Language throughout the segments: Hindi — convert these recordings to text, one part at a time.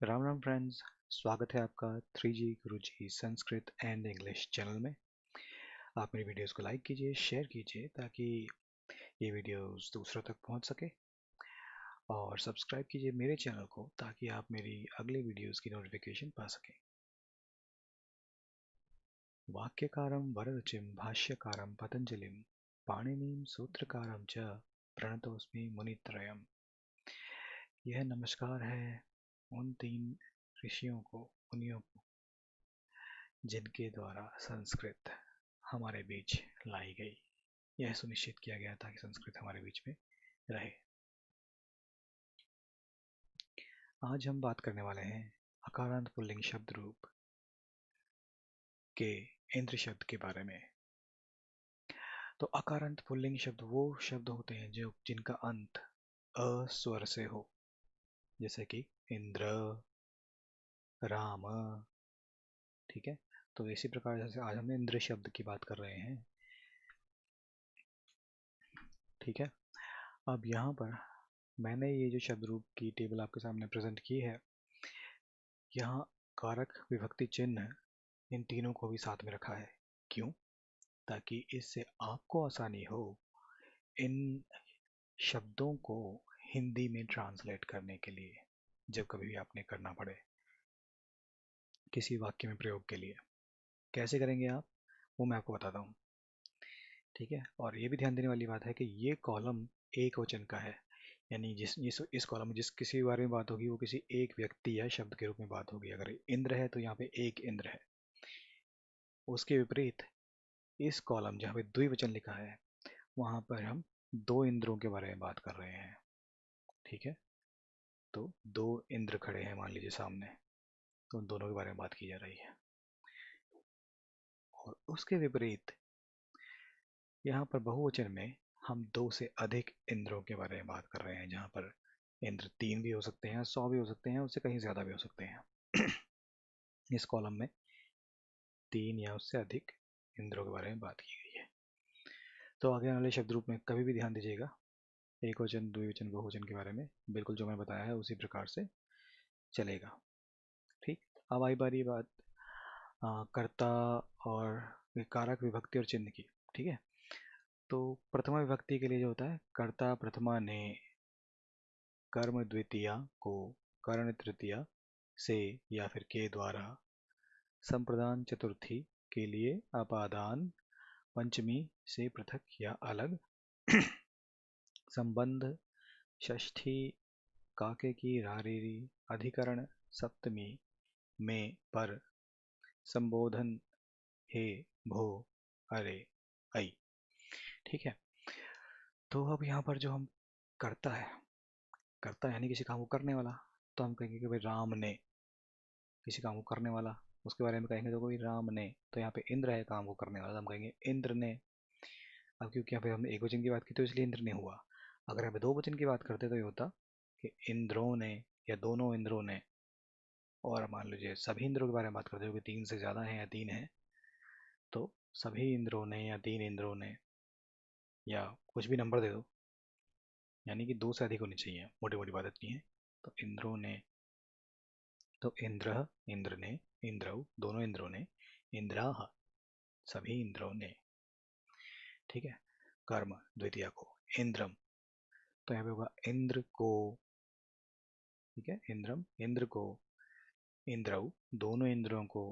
राम राम फ्रेंड्स। स्वागत है आपका 3G Guruji Sanskrit and English channel में। आप मेरी वीडियोस को लाइक कीजिए, शेयर कीजिए ताकि ये वीडियोस दूसरों तक पहुंच सके, और सब्सक्राइब कीजिए मेरे चैनल को ताकि आप मेरी अगली वीडियोस की नोटिफिकेशन पा सकें। वाक्यकारं वररुचिं भाष्यकारं पतंजलिं पाणिनिं सूत्रकारं च प्रणतोस्मि मुनित्रयम्। यह नमस्कार है उन तीन ऋषियों को, मुनियों को, जिनके द्वारा संस्कृत हमारे बीच लाई गई। यह सुनिश्चित किया गया था कि संस्कृत हमारे बीच में रहे। आज हम बात करने वाले हैं अकारांत पुल्लिंग शब्द रूप के इंद्र शब्द के बारे में। तो अकारांत पुल्लिंग शब्द वो शब्द होते हैं जो जिनका अंत अ स्वर से हो, जैसे कि इंद्र, राम। ठीक है, तो इसी प्रकार जैसे आज हम इंद्र शब्द की बात कर रहे हैं। ठीक है, अब यहाँ पर मैंने ये जो शब्द रूप की टेबल आपके सामने प्रेजेंट की है, यहाँ कारक विभक्ति चिन्ह इन तीनों को भी साथ में रखा है। क्यों? ताकि इससे आपको आसानी हो इन शब्दों को हिंदी में ट्रांसलेट करने के लिए, जब कभी भी आपने करना पड़े किसी वाक्य में प्रयोग के लिए। कैसे करेंगे आप, वो मैं आपको बताता हूँ। ठीक है, और ये भी ध्यान देने वाली बात है कि ये कॉलम एक वचन का है, यानी इस कॉलम में जिस किसी बारे में बात होगी वो किसी एक व्यक्ति या शब्द के रूप में बात होगी। अगर इंद्र है तो यहाँ पे एक इंद्र है। उसके विपरीत इस कॉलम जहाँ पे द्विवचन लिखा है, वहाँ पर हम दो इंद्रों के बारे में बात कर रहे हैं। ठीक है, तो दो इंद्र खड़े हैं मान लीजिए सामने, तो उन दोनों के बारे में बात की जा रही है। और उसके विपरीत यहाँ पर बहुवचन में हम दो से अधिक इंद्रों के बारे में बात कर रहे हैं, जहाँ पर इंद्र 3 भी हो सकते हैं, 100 भी हो सकते हैं, उससे कहीं ज़्यादा भी हो सकते हैं। इस कॉलम में 3 या उससे अधिक इंद्रों के बारे में बात की गई है। तो आगे वाले शब्द रूप में कभी भी ध्यान दीजिएगा, एक वचन, द्विवचन, बहुवचन के बारे में बिल्कुल जो मैंने बताया है उसी प्रकार से चलेगा। ठीक, अब आई बारी बात कर्ता और कारक विभक्ति और चिन्ह की। ठीक है, तो प्रथमा विभक्ति के लिए जो होता है, कर्ता प्रथमा ने कर्म द्वितीया को कर्ण तृतीया से या फिर के द्वारा, संप्रदान चतुर्थी के लिए अपादान पंचमी से पृथक या अलग, संबंध षष्ठी काके की रारेरी अधिकरण सप्तमी में पर, संबोधन हे भो अरे ऐ। ठीक है, तो अब यहाँ पर जो हम करता है, करता यानी किसी काम को करने वाला, तो हम कहेंगे कि भाई राम ने किसी काम को करने वाला, उसके बारे में कहेंगे तो कोई राम ने। तो यहाँ पे इंद्र है काम को करने वाला, तो हम कहेंगे इंद्र ने। अब क्योंकि यहाँ पे हमने एक वचन की बात की तो इसलिए इंद्र ने हुआ। अगर यहाँ पे दो वचन की बात करते तो ये होता कि इंद्रों ने या दोनों इंद्रों ने। और मान लीजिए सभी इंद्रों के बारे में बात करते हो कि 3 से ज़्यादा है या 3 है, तो सभी इंद्रों ने या 3 इंद्रों ने, या कुछ भी नंबर दे दो, यानी कि 2 से अधिक होनी चाहिए, मोटी मोटी बात इतनी है। तो इंद्रों ने, तो इंद्र, इंद्र ने, इंद्रौ दोनों इंद्रों ने, इंद्राः सभी इंद्रों ने। ठीक है, कर्म द्वितीय को इंद्रम, तो यहाँ पे होगा इंद्र को। ठीक है, इंद्रम इंद्र को, इंद्रौ दोनों इंद्रों को,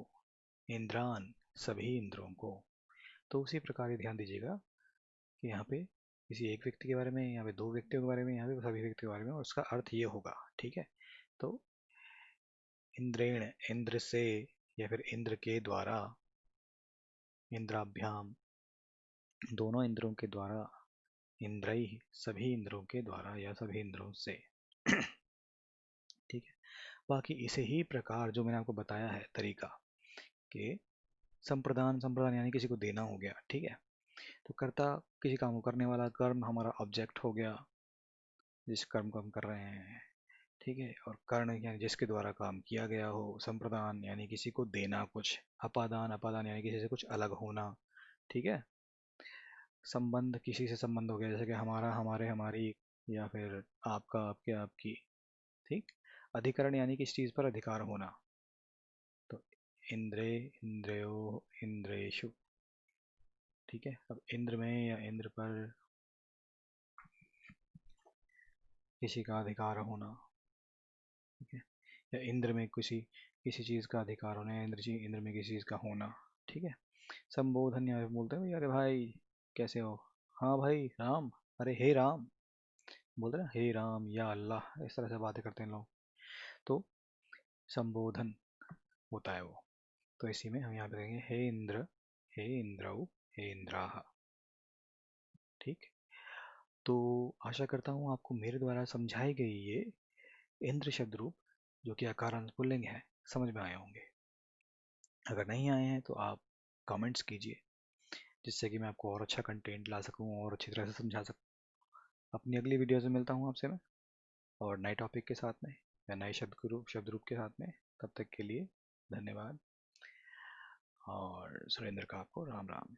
इंद्रान सभी इंद्रों को। तो उसी प्रकार ये ध्यान दीजिएगा कि यहाँ पे किसी एक व्यक्ति के बारे में, यहाँ पे दो व्यक्तियों के बारे में, यहाँ पे सभी व्यक्तियों के बारे में, और उसका अर्थ ये होगा। ठीक है, तो इंद्रेण इंद्र से या फिर इंद्र के द्वारा, इंद्राभ्याम दोनों इंद्रों के द्वारा, इंद्रई सभी इंद्रों के द्वारा या सभी इंद्रों से। ठीक है, बाकी इसे ही प्रकार जो मैंने आपको बताया है तरीका कि संप्रदान, संप्रदान यानी किसी को देना हो गया। ठीक है, तो कर्ता किसी काम को करने वाला, कर्म हमारा ऑब्जेक्ट हो गया जिस कर्म को हम कर रहे हैं। ठीक है, और कर्ण यानी जिसके द्वारा काम किया गया हो, संप्रदान यानी किसी को देना कुछ, अपादान, अपादान यानी किसी से कुछ अलग होना। ठीक है, संबंध किसी से संबंध हो गया, जैसे कि हमारा, हमारे, हमारी, या फिर आपका, आपके, आपकी। ठीक, अधिकरण यानी कि इस चीज पर अधिकार होना। तो इंद्रे, इंद्रियो, इंद्रेशु। ठीक है, अब इंद्र में या इंद्र पर किसी का अधिकार होना। ठीक है, या इंद्र में किसी किसी चीज का अधिकार होना, या इंद्र में किसी चीज का होना। ठीक है, संबोधन यहाँ पे बोलते हैं भाई, अरे भाई कैसे हो, हाँ भाई राम, अरे हे राम, बोलते हैं ना हे राम या अल्लाह, इस तरह से बातें करते हैं लोग। तो संबोधन होता है वो। तो इसी में हम यहाँ पे देखेंगे हे इंद्र, हे इंद्रौ, हे इंद्राः। ठीक, तो आशा करता हूँ आपको मेरे द्वारा समझाई गई ये इंद्र शब्द रूप, जो कि आकारांत पुल्लिंग है, समझ में आए होंगे। अगर नहीं आए हैं तो आप कमेंट्स कीजिए, जिससे कि मैं आपको और अच्छा कंटेंट ला सकूं और अच्छी तरह से समझा सकूं। अपनी अगली वीडियो से मिलता हूं आपसे मैं, और नए टॉपिक के साथ में या नए शब्द रूप के साथ में। तब तक के लिए धन्यवाद, और सुरेंद्र का आपको राम राम।